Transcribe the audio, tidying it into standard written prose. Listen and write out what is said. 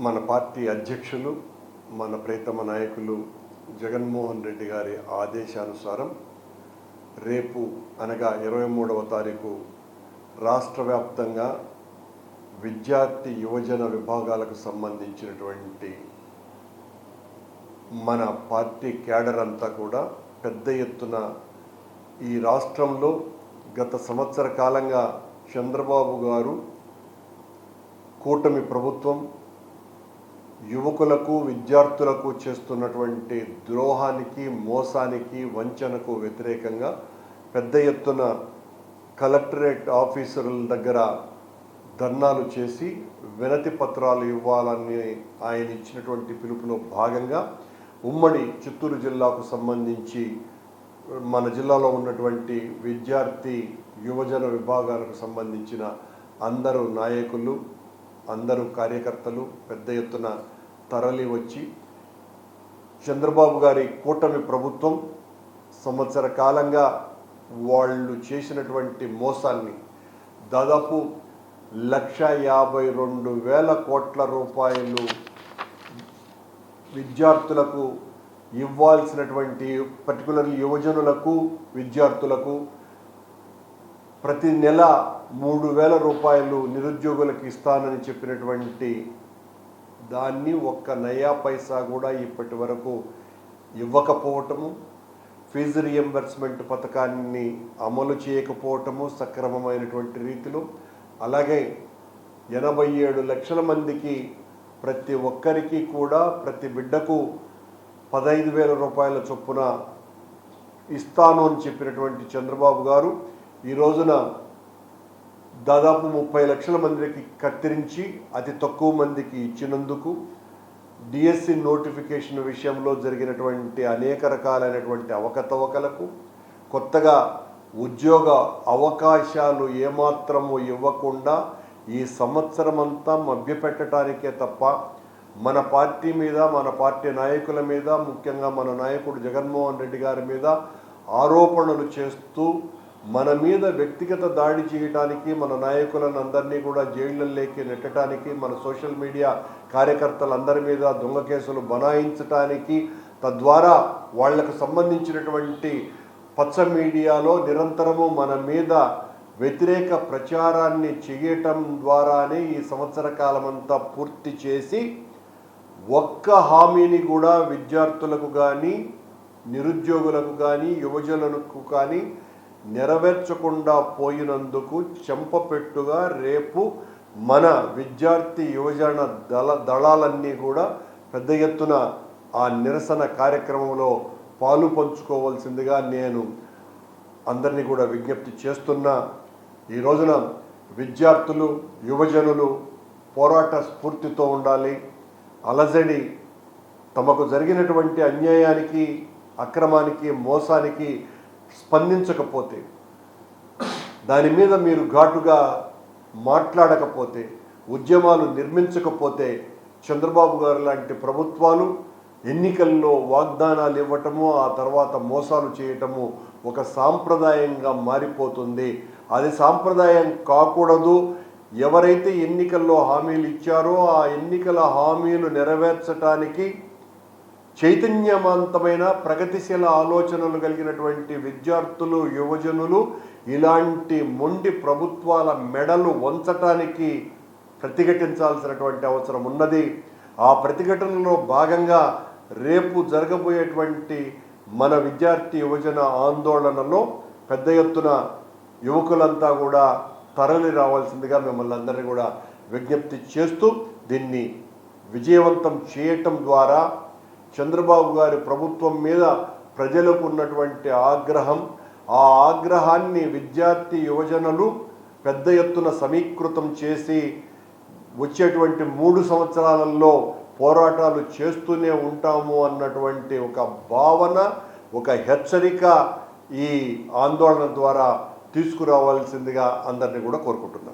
మన పార్టీ అధ్యక్షులు మన ప్రియతమ నాయకులు జగన్మోహన్ రెడ్డి గారి ఆదేశానుసారం రేపు అనగా 23వ తారీఖు రాష్ట్ర వ్యాప్తంగా విద్యార్థి యువజన విభాగాలకు సంబంధించినటువంటి మన పార్టీ క్యాడర్ అంతా కూడా పెద్ద ఎత్తున ఈ రాష్ట్రంలో గత సంవత్సర కాలంగా చంద్రబాబు గారు కూటమి ప్రభుత్వం యువకులకు విద్యార్థులకు చేస్తున్నటువంటి ద్రోహానికి మోసానికి వంచనకు వ్యతిరేకంగా పెద్ద ఎత్తున కలెక్టరేట్ ఆఫీసర్ల దగ్గర ధర్నాలు చేసి వినతి పత్రాలు ఇవ్వాలని ఆయన ఇచ్చినటువంటి పిలుపులో భాగంగా ఉమ్మడి చిత్తూరు జిల్లాకు సంబంధించి మన జిల్లాలో ఉన్నటువంటి విద్యార్థి యువజన విభాగాలకు సంబంధించిన అందరూ నాయకులు అందరూ కార్యకర్తలు పెద్ద ఎత్తున తరలి వచ్చి చంద్రబాబు గారి కూటమి ప్రభుత్వం సంవత్సర కాలంగా వాళ్ళు చేసినటువంటి మోసాన్ని దాదాపు 1,52,000 కోట్ల రూపాయలు విద్యార్థులకు ఇవ్వాల్సినటువంటి పర్టికులర్ యువజనులకు విద్యార్థులకు ప్రతి నెల 3,000 రూపాయలు నిరుద్యోగులకు ఇస్తానని చెప్పినటువంటి దాన్ని ఒక్క నయా పైసా కూడా ఇప్పటి వరకు ఇవ్వకపోవటము, ఫీజు రియంబర్స్మెంట్ పథకాన్ని అమలు చేయకపోవటము సక్రమమైనటువంటి రీతిలో, అలాగే 87 లక్షల మందికి ప్రతి ఒక్కరికి కూడా ప్రతి బిడ్డకు 15,000 రూపాయల చొప్పున ఇస్తాను అని చెప్పినటువంటి చంద్రబాబు గారు ఈ రోజున దాదాపు 30 లక్షల మందికి కత్తిరించి అతి తక్కువ మందికి ఇచ్చినందుకు డిఎస్సి నోటిఫికేషన్ విషయంలో జరిగినటువంటి అనేక రకాలైనటువంటి అవకతవకలకు, కొత్తగా ఉద్యోగ అవకాశాలు ఏమాత్రము ఇవ్వకుండా ఈ సంవత్సరమంతా మభ్యపెట్టడానికే తప్ప మన పార్టీ మీద మన పార్టీ నాయకుల మీద ముఖ్యంగా మన నాయకుడు జగన్మోహన్ రెడ్డి గారి మీద ఆరోపణలు చేస్తూ మన మీద వ్యక్తిగత దాడి చేయడానికి, మన నాయకులను అందరినీ కూడా జైళ్ళల్లోకి నెట్టడానికి, మన సోషల్ మీడియా కార్యకర్తలందరి మీద దొంగ కేసులు బనాయించడానికి, తద్వారా వాళ్లకు సంబంధించినటువంటి పచ్చ మీడియాలో నిరంతరము మన మీద వ్యతిరేక ప్రచారాన్ని చేయటం ద్వారానే ఈ సంవత్సర కాలమంతా పూర్తి చేసి ఒక్క హామీని కూడా విద్యార్థులకు కానీ నిరుద్యోగులకు కానీ యువజనులకు కానీ నెరవేర్చకుండా పోయినందుకు చెంపపెట్టుగా రేపు మన విద్యార్థి యువజన దళాలన్నీ కూడా పెద్ద ఎత్తున ఆ నిరసన కార్యక్రమంలో పాలు పంచుకోవాల్సిందిగా నేను అందరినీ కూడా విజ్ఞప్తి చేస్తున్నా. ఈ రోజున విద్యార్థులు యువజనులు పోరాట స్ఫూర్తితో ఉండాలి. అలజడి తమకు జరిగినటువంటి అన్యాయానికి అక్రమానికి మోసానికి స్పందించకపోతే, దాని మీద మీరు ఘాటుగా మాట్లాడకపోతే, ఉద్యమాలు నిర్మించకపోతే చంద్రబాబు గారు లాంటి ప్రభుత్వాలు ఎన్నికల్లో వాగ్దానాలు ఇవ్వటము ఆ తర్వాత మోసాలు చేయటము ఒక సాంప్రదాయంగా మారిపోతుంది. అది సాంప్రదాయం కాకూడదు. ఎవరైతే ఎన్నికల్లో హామీలు ఇచ్చారో ఆ ఎన్నికల హామీలు నెరవేర్చడానికి చైతన్యవంతమైన ప్రగతిశీల ఆలోచనలు కలిగినటువంటి విద్యార్థులు యువజనులు ఇలాంటి మొండి ప్రభుత్వాల మెడలు వంచటానికి ప్రతిఘటించాల్సినటువంటి అవసరం ఉన్నది. ఆ ప్రతిఘటనలో భాగంగా రేపు జరగబోయేటువంటి మన విద్యార్థి యువజన ఆందోళనలో పెద్ద ఎత్తున యువకులంతా కూడా తరలి రావాల్సిందిగా మిమ్మల్ని అందరినీ కూడా విజ్ఞప్తి చేస్తూ దీన్ని విజయవంతం చేయటం ద్వారా చంద్రబాబు గారి ప్రభుత్వం మీద ప్రజలకు ఉన్నటువంటి ఆగ్రహం, ఆ ఆగ్రహాన్ని విద్యార్థి యువజనులు పెద్ద ఎత్తున సమీకృతం చేసి వచ్చేటువంటి 3 సంవత్సరాలలో పోరాటాలు చేస్తూనే ఉంటాము అన్నటువంటి ఒక భావన, ఒక హెచ్చరిక ఈ ఆందోళన ద్వారా తీసుకురావాల్సిందిగా అందరినీ కూడా కోరుకుంటున్నాను.